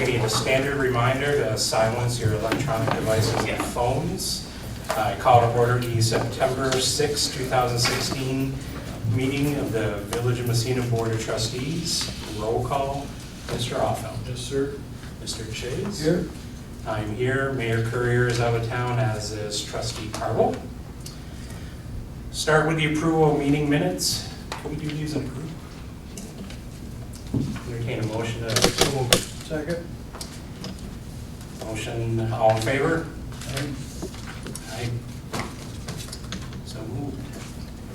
Committee, the standard reminder to silence your electronic devices and phones. I call to order the September 6, 2016 meeting of the Village of Messina Board of Trustees. Roll call, Mr. Offeld. Yes, sir. Mr. Chase. Here. I'm here. Mayor Courier is out of town, as is Trustee Carvel. Start with the approval of meeting minutes. Can we do these in a group? Entertain a motion to approve. Second. Motion, all in favor? Aye. Aye. So moved.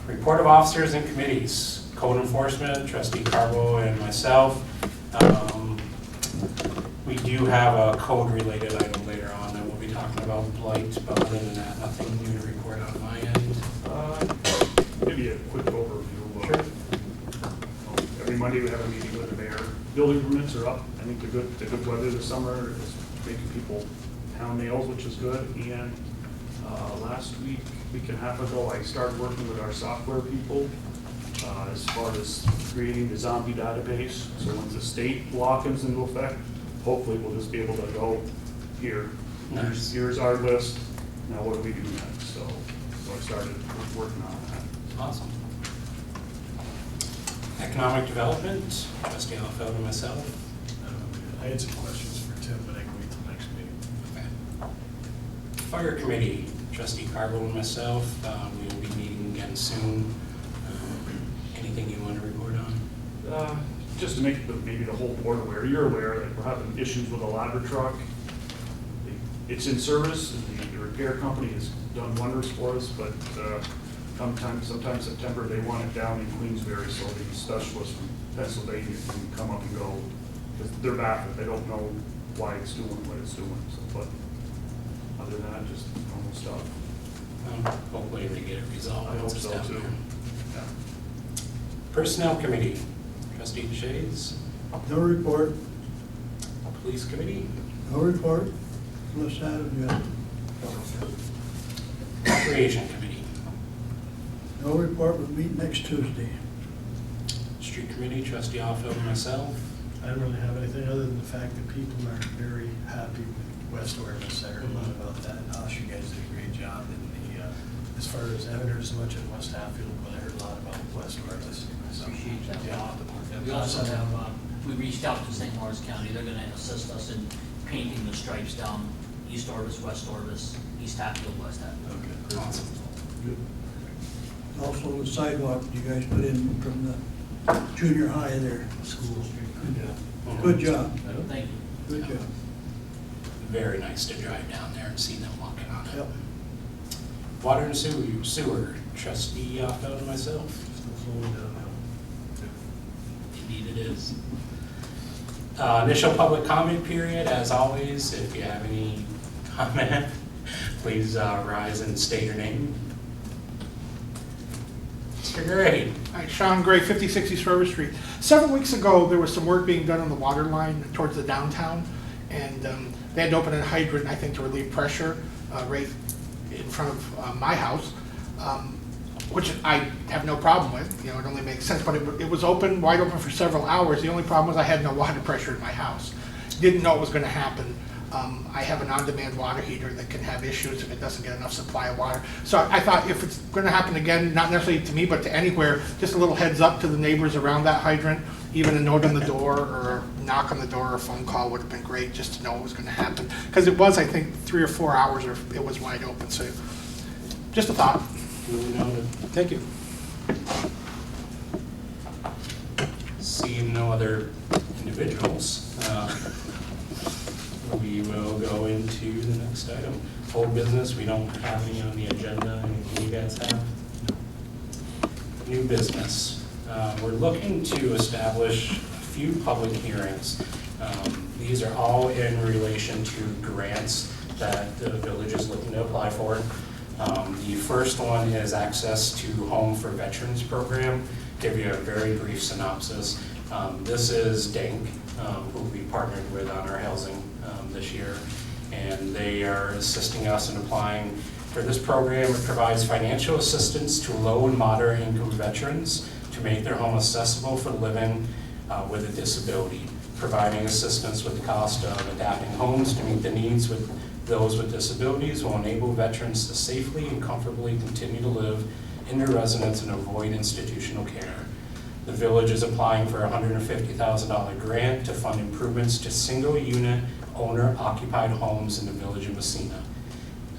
Report of officers and committees. Code enforcement, Trustee Carbo and myself. We do have a code-related item later on that we'll be talking about blight, but other than that, nothing new to report on my end. Maybe a quick overview. Sure. Every Monday we have a meeting with the mayor. Building permits are up. I think the good weather this summer is making people pound nails, which is good. And last week and a half ago, I started working with our software people as far as creating the zombie database. So once the state law comes into effect, hopefully we'll just be able to go here. Nice. Here's our list. Now what do we do next? So I started working on that. Awesome. Economic development, Trustee Offeld and myself. I had some questions for Tim, but I can wait till next meeting. Okay. Fire committee, Trustee Carbo and myself. We will be meeting again soon. Anything you want to report on? Just to make maybe the whole board aware, you're aware that we're having issues with a ladder truck. It's in service, and the repair company has done wonders for us, but sometime September, they want it down in Queensbury, so the specialists from Pennsylvania can come up and go, because they're baffled, they don't know why it's doing what it's doing, so, but other than that, just normal stuff. Hopefully they get it resolved. I hope once it's so down too. there. Yeah. Personnel committee, Trustee Shades. No report. Police committee, No report. Unless Adam, you have. recreation committee, No report. We'll meet next Tuesday. street committee, Trustee Offeld and myself. I don't really have anything other than the fact that people are very happy with West Orbis. I heard a lot about that. Josh, you guys did a great job. And as far as, I haven't heard so much at West Hatfield, but I heard a lot about West Orbis. So, Appreciate that. yeah. We also have, we reached out to St. Lawrence County. They're gonna assist us in painting the stripes down East Orbis, West Orbis, East Hatfield, West Hatfield. Okay. Awesome. Good. Also, the sidewalk you guys put in from the junior high there. School. Yeah. Good job. Thank you. Good job. Very nice to drive down there and see them walking on it. Yep. Water and sewer, Trustee Offeld and myself. Still flowing downhill. Indeed it is. Initial public comment period, as always. If you have any comment, please rise and state your name. Mr. Gray. Hi, Sean Gray, 5060 Service Street. Several weeks ago, there was some work being done on the water line towards the downtown, and they had to open a hydrant, I think, to relieve pressure right in front of my house, which I have no problem with. You know, it only makes sense, but it was open, wide open for several hours. The only problem was I had no water pressure in my house. Didn't know it was going to happen. I have an on-demand water heater that can have issues if it doesn't get enough supply of water. So I thought if it's going to happen again, not necessarily to me, but to anywhere, just a little heads up to the neighbors around that hydrant, even a note on the door or a knock on the door or a phone call would have been great just to know it was going to happen. Because it was, I think, 3 or 4 hours or it was wide open. So just a thought. Duly noted. Thank you. Seeing no other individuals, we will go into the next item. Old business, we don't have any on the agenda. Anything you guys have? New business. We're looking to establish a few public hearings. These are all in relation to grants that the village is looking to apply for. The first one is Access to Home for Veterans Program. Give you a very brief synopsis. This is DANK, who we partnered with on our housing this year, and they are assisting us in applying for this program. It provides financial assistance to low and moderate income veterans to make their home accessible for living with a disability. providing assistance with the cost of adapting homes to meet the needs with those with disabilities will enable veterans to safely and comfortably continue to live in their residence and avoid institutional care. The village is applying for a $150,000 grant to fund improvements to single-unit owner-occupied homes in the village of Messina.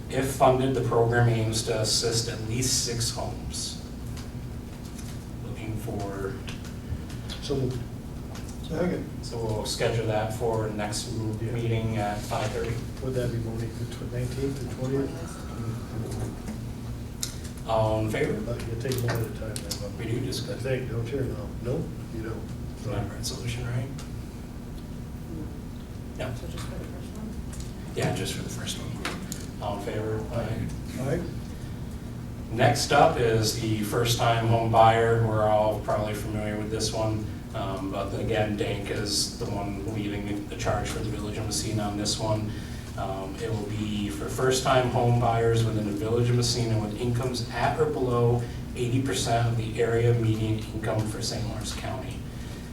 If funded, the program aims to assist at least 6 homes. Looking for, So moved. Second. so we'll schedule that for next meeting at 5:30. Would that be Monique, the 19th or 20th? All in favor? You take one at a time. then, We do just I think, don't you? No? No? You don't? Is that resolution, right? Yeah. So just for the first one? Yeah, just for the first one. All in favor? All right. Next up is the first-time home buyer. We're all probably familiar with this one. But again, Dank is the one leading the charge for the Village of Messina on this one. It will be for first-time home buyers within the Village of Messina with incomes at or below 80% of the area median income for St. Lawrence County.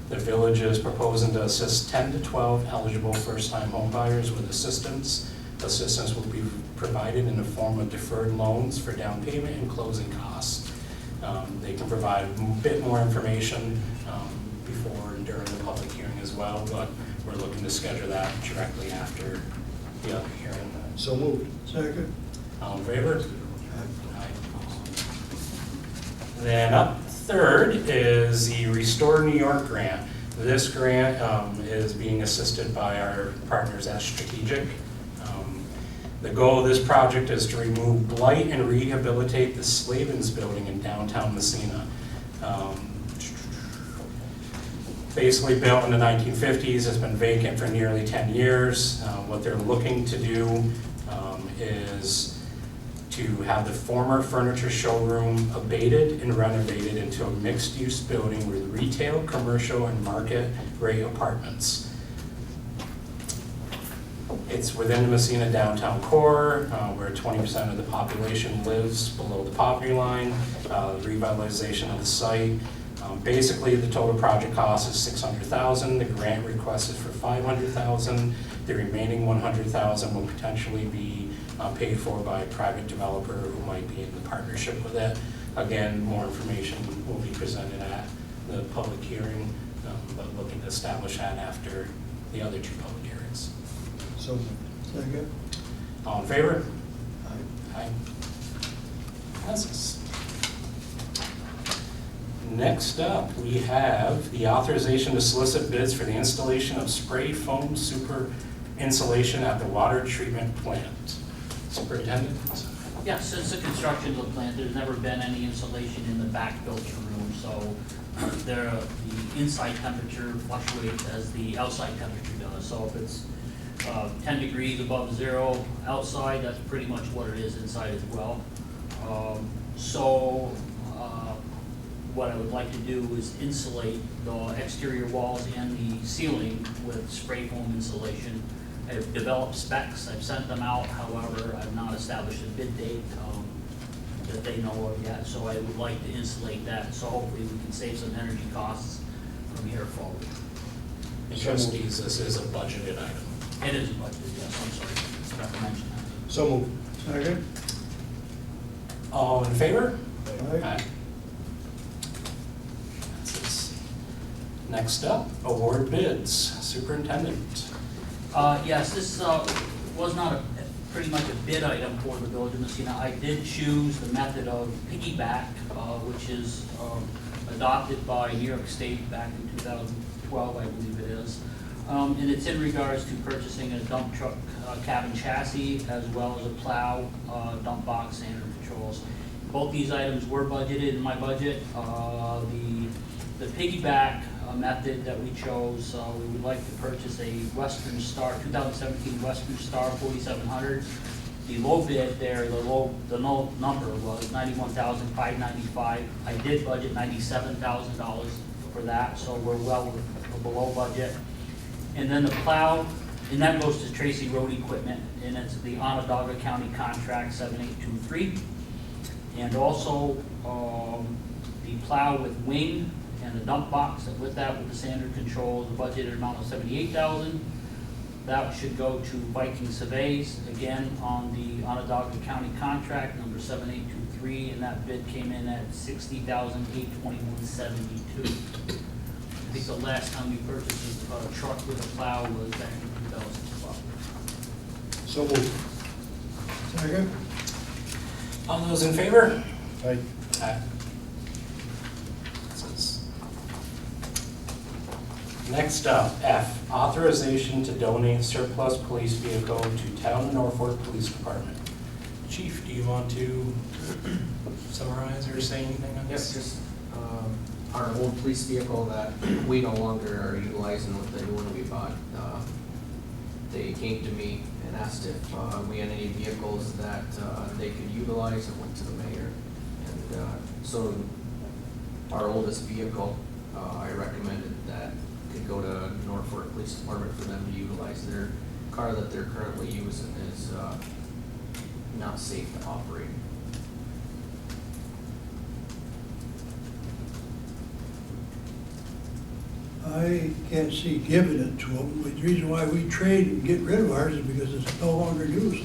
The village is proposing to assist 10 to 12 eligible first-time home buyers with assistance. Assistance will be provided in the form of deferred loans for down payment and closing costs. They can provide a bit more information before and during the public hearing as well, but we're looking to schedule that directly after the other hearing. So moved. Second. All in favor? Aye. Then up third is the Restore New York grant. This grant is being assisted by our partners at Strategic. The goal of this project is to remove blight and rehabilitate the Slavens building in downtown Messina. Basically built in the 1950s, it's been vacant for nearly 10 years. What they're looking to do is to have the former furniture showroom abated and renovated into a mixed-use building with retail, commercial, and market-rate apartments. It's within the Messina downtown core, where 20% of the population lives below the poverty line. Revitalization of the site. Basically, the total project cost is $600,000. The grant request is for $500,000. The remaining $100,000 will potentially be paid for by a private developer who might be in the partnership with it. Again, more information will be presented at the public hearing, but looking to establish that after the other 2 public hearings. So moved. Second. All in favor? Aye. Aye. Passes. Next up, we have the authorization to solicit bids for the installation of spray foam super insulation at the water treatment plant. Superintendent? Yeah, since the construction of the plant, there's never been any insulation in the back filter room, so the inside temperature fluctuates as the outside temperature does. So if it's 10 degrees above zero outside, that's pretty much what it is inside as well. What I would like to do is insulate the exterior walls and the ceiling with spray foam insulation. I've developed specs, I've sent them out, however, I've not established a bid date that they know of yet, so I would like to insulate that, so hopefully we can save some energy costs from here forward. And trustees, this is a budgeted item. It is budgeted, yes, I'm sorry, forgot to mention that. So moved. Second. All in favor? Aye. Passes. Next up, award bids. Superintendent. Yes, this was not pretty much a bid item for the Village of Messina. I did choose the method of piggyback, which is adopted by New York State back in 2012, I believe it is. And it's in regards to purchasing a dump truck cabin chassis as well as a plow, dump box, and controls. Both these items were budgeted in my budget. The piggyback method that we chose, we would like to purchase a Western Star, 2017 Western Star 4700. The low bid there, the low number was $91,595. I did budget $97,000 for that, so we're well below budget. And then the plow, and that goes to Tracy Road Equipment, and it's the Onondaga County contract 7823. And also the plow with wing and a dump box, and with that, with the standard controls, the budgeted amount of $78,000. That should go to Viking Surveys, again, on the Onondaga County contract, number 7823, and that bid came in at $60,821.72. I think the last time we purchased a truck with a plow was back in 2012. So moved. Second? All those in favor? Aye. Aye. Next up, F, authorization to donate surplus police vehicle to Town of Norfolk Police Department. Chief, do you want to summarize or say anything on Yes, this? just our old police vehicle that we no longer are utilizing with the new one we bought. They came to me and asked if we had any vehicles that they could utilize, and went to the mayor. And so our oldest vehicle, I recommended that could go to Norfolk Police Department for them to utilize. Their car that they're currently using is not safe to operate. I can't see giving it to them. The reason why we trade and get rid of ours is because it's no longer used.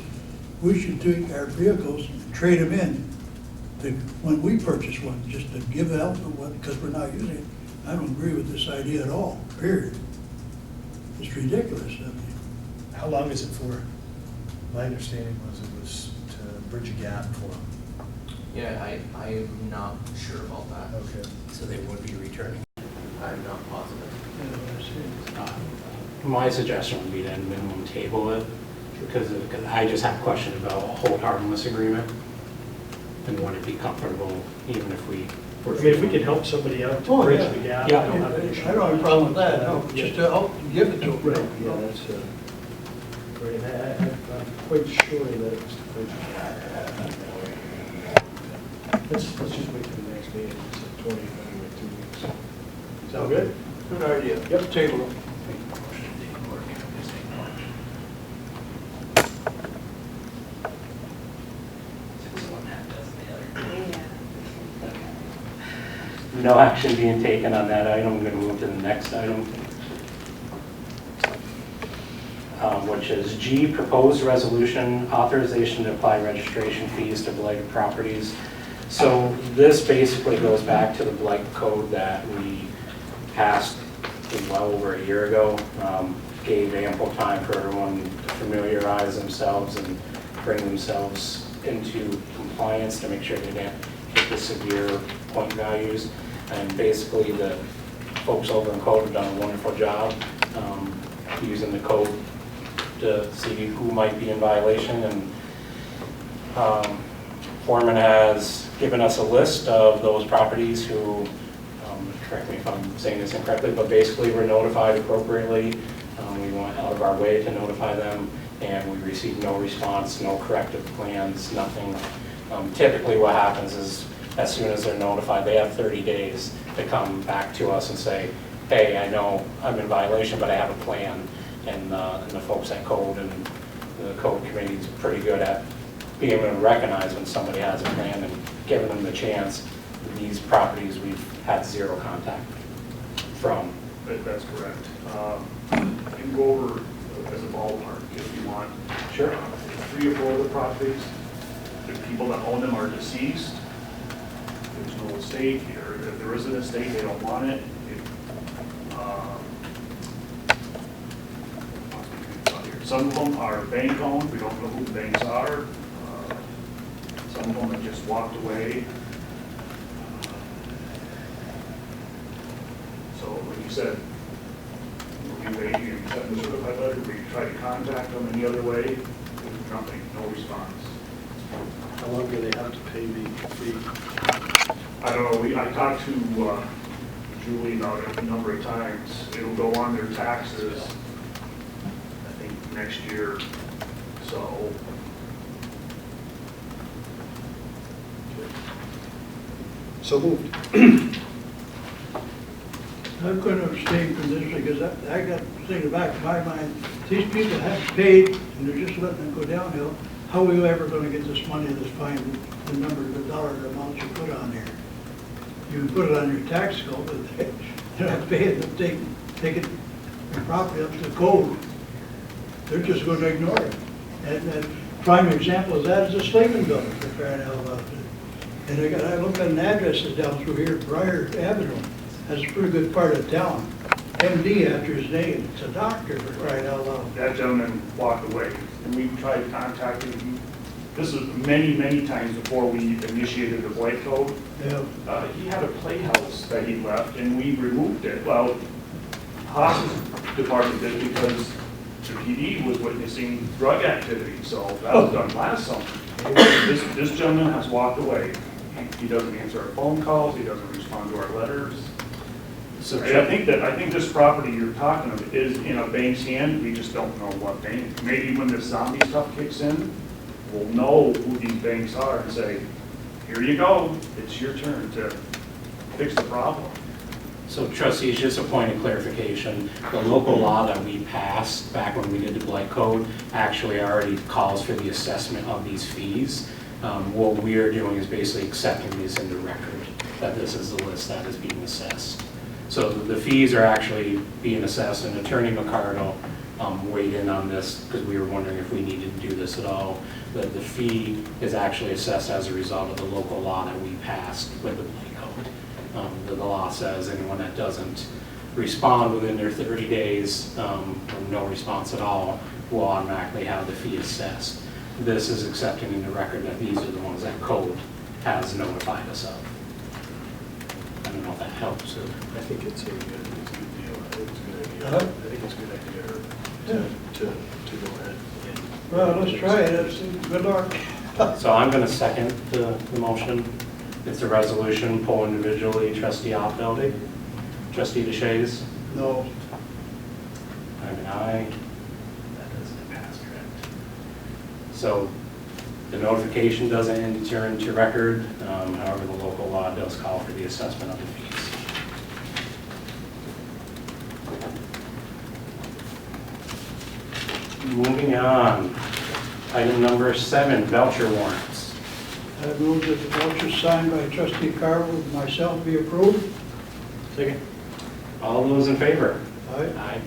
We should take our vehicles and trade them in when we purchase one, just to give it out to one, because we're not using it. I don't agree with this idea at all, period. It's ridiculous. I mean, How long is it for? My understanding was it was to bridge a gap for them. Yeah, I'm not sure about that. Okay. So they would be returning. I'm not positive. you know what I'm saying? My suggestion would be to minimum table it, because I just have a question about a hold harmless agreement. And would it be comfortable even if we I mean, if we could help somebody out to bridge the gap, Yeah. I don't have an issue. I don't have a problem with that, no, just to help give it to them. Right, yeah, that's, right, and I'm quite sure that it was to bridge the gap. Let's just wait for the next meeting, it's the 20th, anyway, 2 weeks. Sound good? Good idea. Yep. Table them. No action being taken on that item, I'm going to move to the next item, which is G, proposed resolution, authorization to apply registration fees to blighted properties. So this basically goes back to the blight code that we passed well over a year ago. Gave ample time for everyone to familiarize themselves and bring themselves into compliance to make sure they didn't hit the severe point values. And basically, the folks over in code have done a wonderful job using the code to see who might be in violation. And Foreman has given us a list of those properties who, correct me if I'm saying this incorrectly, but basically were notified appropriately. We went out of our way to notify them, and we received no response, no corrective plans, nothing. Typically what happens is, as soon as they're notified, they have 30 days to come back to us and say, hey, I know I'm in violation, but I have a plan. And the folks at Code and the Code Committee is pretty good at being able to recognize when somebody has a plan and giving them the chance. These properties, we've had zero contact from. That's correct. I can go over as a ballpark if you want. Sure. 3 or 4 of the properties, the people that own them are deceased. There's no estate, or if there is an estate, they don't want it. Some of them are bank owned, we don't know who the banks are. Some of them have just walked away. So like you said, we wait, you send the certified letter, we try to contact them any other way, nothing, no response. How long do they have to pay the fee? I don't know, I talked to Julie about it a number of times. It'll go on their taxes, I think, next year, so. So moved. I couldn't abstain from this because I got thinking in the back of my mind, these people have paid and they're just letting it go downhill. How are we ever gonna get this money, this fine, the number, the dollar amounts you put on here? You can put it on your tax bill, but they're not paying to take it, your property up to code. They're just gonna ignore it. And prime example of that is the Slavin building, for crying out loud. And I looked at an addresses down through here, Briar Avenue. That's a pretty good part of town. MD after his name. It's a doctor, for crying out loud. That gentleman walked away, and we tried contacting him. This was many, many times before we initiated the blight code. Yeah. He had a playhouse that he left, and we removed it. Well, Haas's department did it because the PD was witnessing drug activity, so that was done last summer. This gentleman has walked away. He doesn't answer our phone calls, he doesn't respond to our letters. So I think this property you're talking of is in a bank's hand, we just don't know what bank. Maybe when this zombie stuff kicks in, we'll know who these banks are and say, here you go, it's your turn to fix the problem. So trustees, just a point of clarification, the local law that we passed back when we did the blight code actually already calls for the assessment of these fees. What we are doing is basically accepting these into record, that this is the list that is being assessed. So the fees are actually being assessed, and Attorney McCardle weighed in on this because we were wondering if we needed to do this at all. That the fee is actually assessed as a result of the local law that we passed with the blight code. The law says anyone that doesn't respond within their 30 days, or no response at all, will automatically have the fee assessed. This is accepting in the record that these are the ones that code has notified us of. I don't know if that helps. I think it's a good deal. I think it's a good idea. Huh? I think it's a good idea to go ahead and. Well, let's try it. Good luck. So I'm going to second the motion. It's a resolution, poll individually, trustee Oppenaldi, trustee DeShays. No. I'm an aye. That doesn't pass, correct? So the notification doesn't enter into record. However, the local law does call for the assessment of the fees. Moving on, item number 7, voucher warrants. I move that the vouchers signed by trustee Carl and myself be approved. Second. All those in favor? Aye. Aye.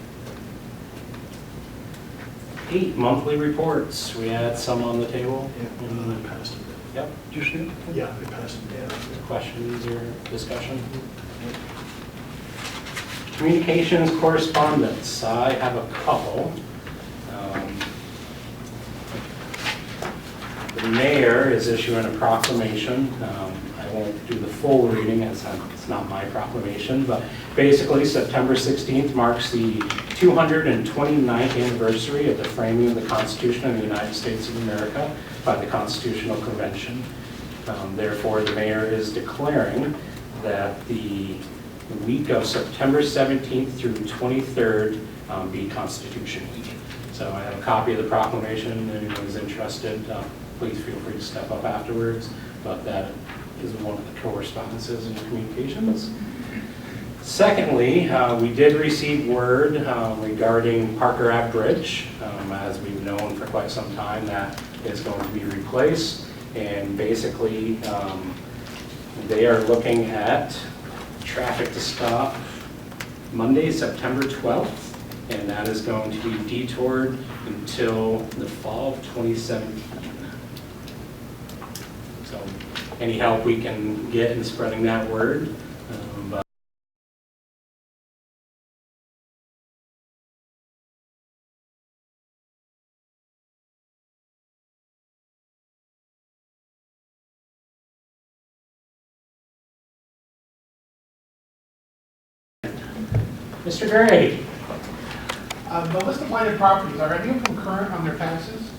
8, monthly reports. We had some on the table. Yeah, I passed it. Yep. Did you see it? Yeah, I passed it. Yeah. Questions or discussion? Communications correspondence. I have a couple. The mayor is issuing a proclamation. I won't do the full reading as it's not my proclamation, but basically September 16th marks the 229th anniversary of the framing of the Constitution of the United States of America by the Constitutional Convention. Therefore, the mayor is declaring that the week of September 17th through 23rd be Constitution Week. So I have a copy of the proclamation. If anyone is interested, please feel free to step up afterwards. But that is one of the correspondences and communications. Secondly, we did receive word regarding Parker Ave Bridge. As we've known for quite some time, that is going to be replaced. And basically, they are looking at traffic to stop Monday, September 12th. And that is going to be detoured until the fall of 2017. So any help we can get in spreading that word. But Mr. Gray. The list of blighted properties, are any of them current on their taxes?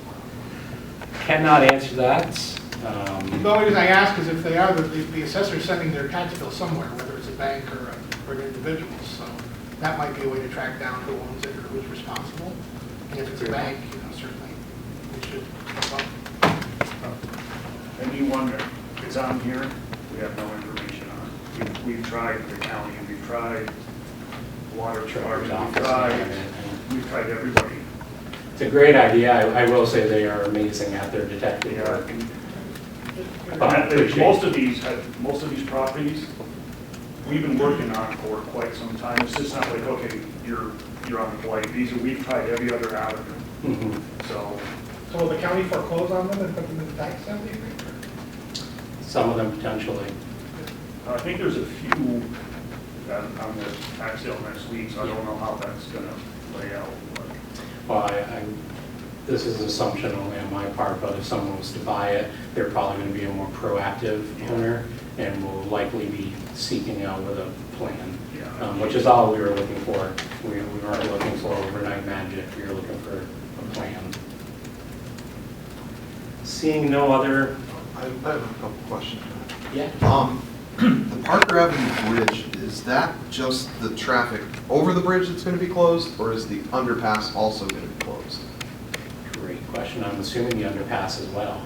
Cannot answer that. The only reason I ask is if they are, the assessor's sending their tax bill somewhere, whether it's a bank or an individual. So that might be a way to track down who owns it or who's responsible. And if it's a bank, certainly we should help out. Anyone that is on here, we have no information on. We've tried the county, we've tried water department, we've tried everybody. It's a great idea. I will say they are amazing at their detective work. Most of these properties we've been working on it for quite some time. It's just not like, okay, you're on the blight. We've tried every other avenue. Mhm. So, So will the county foreclose on them and put them in the tax sale? do you think? Some of them potentially. I think there's a few on the tax sale next week, so I don't know how that's gonna lay out. But Well, this is an assumption only on my part, but if someone was to buy it, they're probably gonna be a more proactive owner and will likely be seeking out with a plan, Yeah. which is all we were looking for. We weren't looking for overnight magic, we were looking for a plan. Seeing no other, I have a couple questions. yeah, The Parker Avenue Bridge, is that just the traffic over the bridge that's going to be closed, or is the underpass also going to be closed? great question. I'm assuming the underpass as well.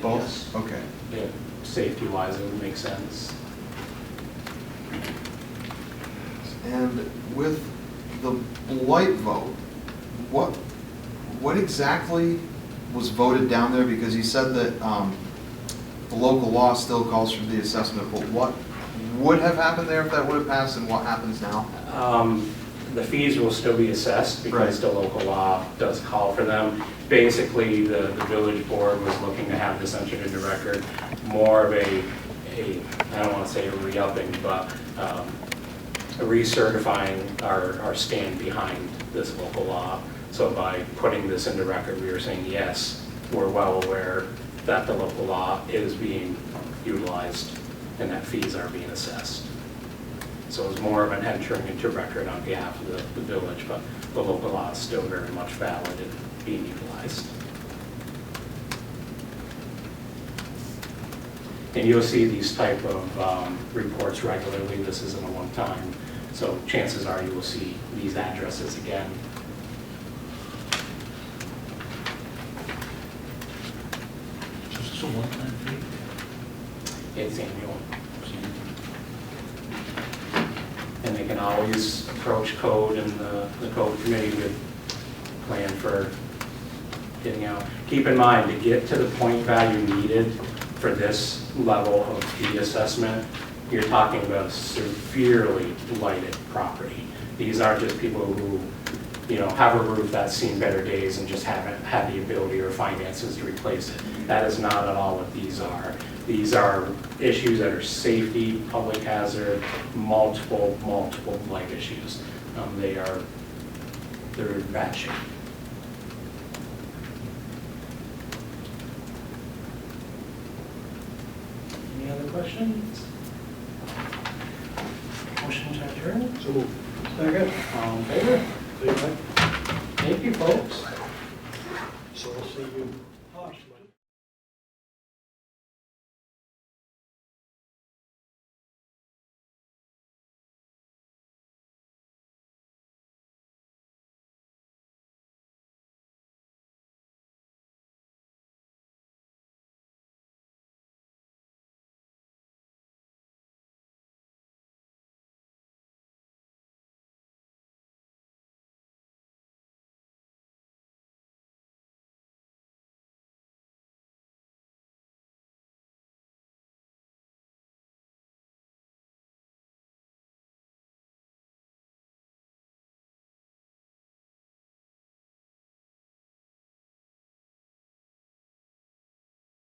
Both? Okay. Yeah, safety-wise, it would make sense. And with the blight vote, what exactly was voted down there? Because you said that the local law still calls for the assessment, but what would have happened there if that would have passed, and what happens now? The fees will still be assessed because the local law does call for them. Basically, the village board was looking to have this entered into record, more of a I don't want to say a re-upping, but a recertifying our stand behind this local law. So by putting this into record, we were saying, yes, we're well aware that the local law is being utilized and that fees are being assessed. So it was more of an entering into record on behalf of the village, but the local law is still very much valid and being utilized. And you'll see these type of reports regularly. This isn't a one-time, so chances are you will see these addresses again. Just a one-time fee? It's annual. And they can always approach code and the code committee with a plan for getting out. Keep in mind, to get to the point value needed for this level of fee assessment, you're talking about a severely blighted property. These aren't just people who, have a roof that's seen better days and just haven't had the ability or finances to replace it. That is not at all what these are. These are issues that are safety, public hazard, multiple blight issues. They're in bad shape. Any other questions? Motion to adjourn? So moved. Second? All in favor? Thank you, folks.